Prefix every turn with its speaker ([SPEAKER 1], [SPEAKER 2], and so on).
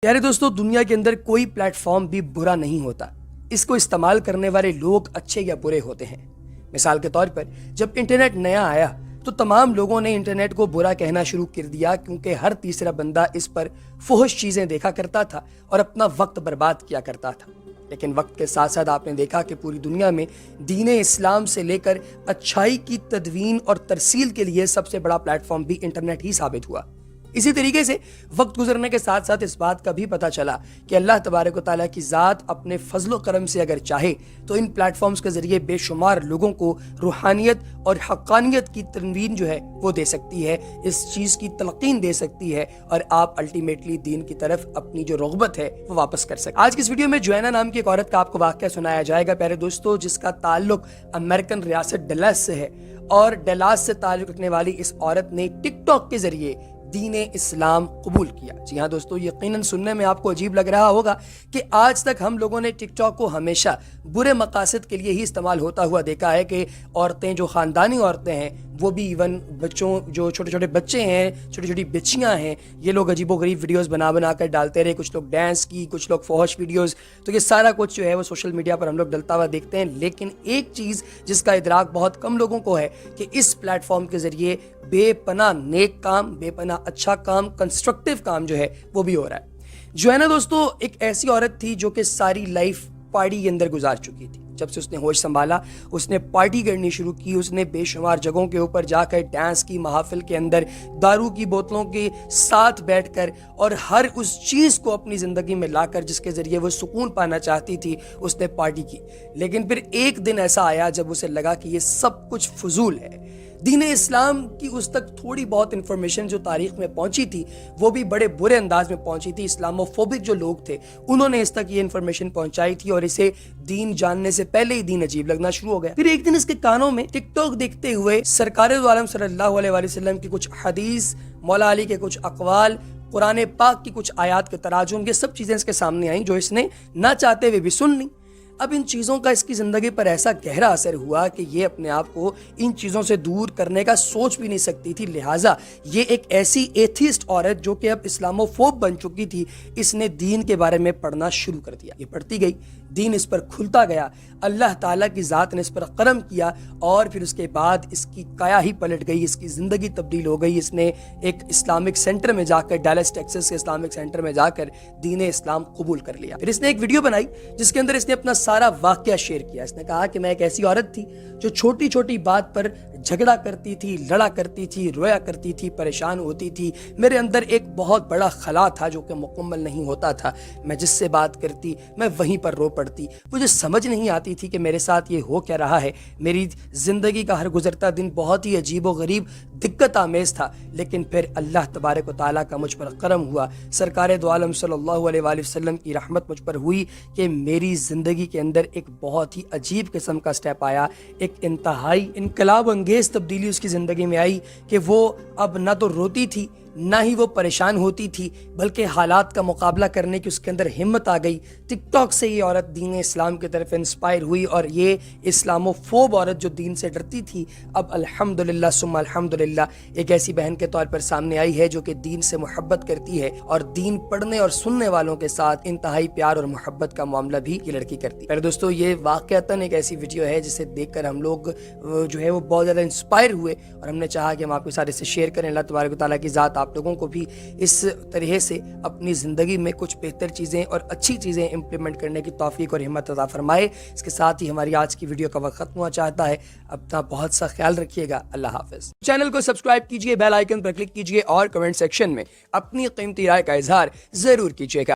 [SPEAKER 1] प्यारे दोस्तों, दुनिया के अंदर कोई प्लेटफॉर्म भी बुरा नहीं होता। इसको इस्तेमाल करने वाले लोग अच्छे या बुरे होते हैं। मिसाल के तौर पर जब इंटरनेट नया आया तो तमाम लोगों ने इंटरनेट को बुरा कहना शुरू कर दिया, क्योंकि हर तीसरा बंदा इस पर फुहश चीजें देखा करता था और अपना वक्त बर्बाद किया करता था। लेकिन वक्त के साथ साथ आपने देखा कि पूरी दुनिया में दीन इस्लाम से लेकर अच्छाई की तदवीन और तरसील के लिए सबसे बड़ा प्लेटफॉर्म भी इंटरनेट ही साबित हुआ। इसी तरीके से वक्त गुजरने के साथ साथ इस बात का भी पता चला कि अल्लाह तबारक व तआला की ज़ात अपने फजलो करम से अगर चाहे तो इन प्लेटफॉर्म्स के जरिए बेशुमार लोगों को रूहानियत और हक्कानियत की तनवीन जो है वो दे सकती है, इस चीज़ की तलकीन दे सकती है और आप अल्टीमेटली दीन की तरफ अपनी जो रग़बत है वो वापस कर सकते। आज की इस वीडियो में जोएना नाम की एक औरत का आपको वाक़या सुनाया जाएगा प्यारे दोस्तों, जिसका ताल्लुक अमेरिकन रियासत डलास से है और डलास से ताल्लुक रखने वाली इस औरत ने टिकटॉक के जरिए दीन इस्लाम कबूल किया। जी हाँ दोस्तों, यकीनन सुनने में आपको अजीब लग रहा होगा कि आज तक हम लोगों ने टिकटॉक को हमेशा बुरे मकासद के लिए ही इस्तेमाल होता हुआ देखा है कि औरतें जो ख़ानदानी औरतें हैं वो भी इवन बच्चों जो छोटे छोटे बच्चे हैं, छोटी छोटी बच्चियां हैं, ये लोग अजीबोगरीब वीडियोस बना बना कर डालते रहे। कुछ लोग डांस की, कुछ लोग फौहश वीडियोस, तो ये सारा कुछ जो है वो सोशल मीडिया पर हम लोग डलता हुआ देखते हैं। लेकिन एक चीज़ जिसका इदराक बहुत कम लोगों को है कि इस प्लेटफॉर्म के ज़रिए बेपना नेक काम, बेपना अच्छा काम, कंस्ट्रक्टिव काम जो है वो भी हो रहा है। जो है ना दोस्तों, एक ऐसी औरत थी जो कि सारी लाइफ पार्टी के अंदर गुजार चुकी थी। जब से उसने होश संभाला उसने पार्टी करनी शुरू की। उसने बेशुमार जगहों के ऊपर जाकर डांस की, महफिल के अंदर दारू की बोतलों के साथ बैठकर और हर उस चीज़ को अपनी ज़िंदगी में लाकर जिसके ज़रिए वो सुकून पाना चाहती थी उसने पार्टी की। लेकिन फिर एक दिन ऐसा आया जब उसे लगा कि ये सब कुछ फजूल है। दीन इस्लाम की उस तक थोड़ी बहुत इंफॉर्मेशन जो तारीख में पहुंची थी वो भी बड़े बुरे अंदाज में पहुंची थी। इस्लामोफोबिक जो लोग थे उन्होंने इस तक ये इंफॉर्मेशन पहुंचाई थी और इसे दीन जानने से पहले ही दीन अजीब लगना शुरू हो गया। फिर एक दिन इसके कानों में टिकटॉक देखते हुए सरकार दो आलम सल्लल्लाहु अलैहि वसल्लम की कुछ हदीस, मौला अली के कुछ अक़वाल, कुरान पाक की कुछ आयात के तराजुम, ये सब चीज़ें इसके सामने आई जो इसने ना चाहते हुए भी सुन ली। अब इन चीज़ों का इसकी ज़िंदगी पर ऐसा गहरा असर हुआ कि ये अपने आप को इन चीज़ों से दूर करने का सोच भी नहीं सकती थी। लिहाजा ये एक ऐसी एथिस्ट औरत जो कि अब इस्लामोफोब बन चुकी थी, इसने दीन के बारे में पढ़ना शुरू कर दिया। ये पढ़ती गई, दीन इस पर खुलता गया, अल्लाह ताला की ज़ात ने इस पर करम किया और फिर उसके बाद इसकी काया ही पलट गई, इसकी ज़िंदगी तब्दील हो गई। इसने एक इस्लामिक सेंटर में जाकर, डैलस टेक्सास के इस्लामिक सेंटर में जाकर दीन इस्लाम कबूल कर लिया। फिर इसने एक वीडियो बनाई जिसके अंदर इसने अपना सारा वाकया शेयर किया। इसने कहा कि मैं एक ऐसी औरत थी जो छोटी छोटी बात पर झगड़ा करती थी, लड़ा करती थी, रोया करती थी, परेशान होती थी। मेरे अंदर एक बहुत बड़ा खला था जो कि मुकम्मल नहीं होता था। मैं जिससे बात करती मैं वहीं पर रो पड़ती। मुझे समझ नहीं आती थी कि मेरे साथ ये हो क्या रहा है। मेरी ज़िंदगी का हर गुजरता दिन बहुत ही अजीबो गरीब, दिक्कत आमेज़ था। लेकिन फिर अल्लाह तबारक व तआला का मुझ पर करम हुआ, सरकार दो आलम सल्लल्लाहु अलैहि वसल्लम की रहमत मुझ पर हुई कि मेरी ज़िंदगी के अंदर एक बहुत ही अजीब किस्म का स्टेप आया। एक इंतहाई इनकलाब अंगेज़ तब्दीली उसकी ज़िंदगी में आई कि वो अब ना तो रोती थी ना ही वो परेशान होती थी, बल्कि हालात का मुकाबला करने की उसके अंदर हिम्मत आ गई। टिकटॉक से ये औरत दीन इस्लाम की तरफ इंस्पायर हुई और ये इस्लामोफोब औरत जो दीन से डरती थी अब अल्हम्दुलिल्लाह सुम्मा अल्हम्दुलिल्लाह एक ऐसी बहन के तौर पर सामने आई है जो कि दीन से मोहब्बत करती है और दीन पढ़ने और सुनने वालों के साथ इंतहाई प्यार और मोहब्बत का मामला भी ये लड़की करती है। दोस्तों, ये वाक़अतन एक ऐसी वीडियो है जिसे देखकर हम लोग जो है वो बहुत ज़्यादा इंस्पायर हुए और हमने चाहा कि हम आपके साथ इसे शेयर करें। अल्लाह तबारक व तआला की ज़ात आप लोगों को भी इस तरह से अपनी ज़िंदगी में कुछ बेहतर चीज़ें और अच्छी चीज़ें इंप्लीमेंट करने की तौफीक और हिम्मत अता फरमाए। इसके साथ ही हमारी आज की वीडियो का वक्त खत्म हुआ चाहता है। अपना बहुत सा ख्याल रखिएगा। अल्लाह हाफ़िज़। चैनल को सब्सक्राइब कीजिए, बेल आइकन पर क्लिक कीजिए और कमेंट सेक्शन में अपनी कीमती राय का इजहार ज़रूर कीजिएगा।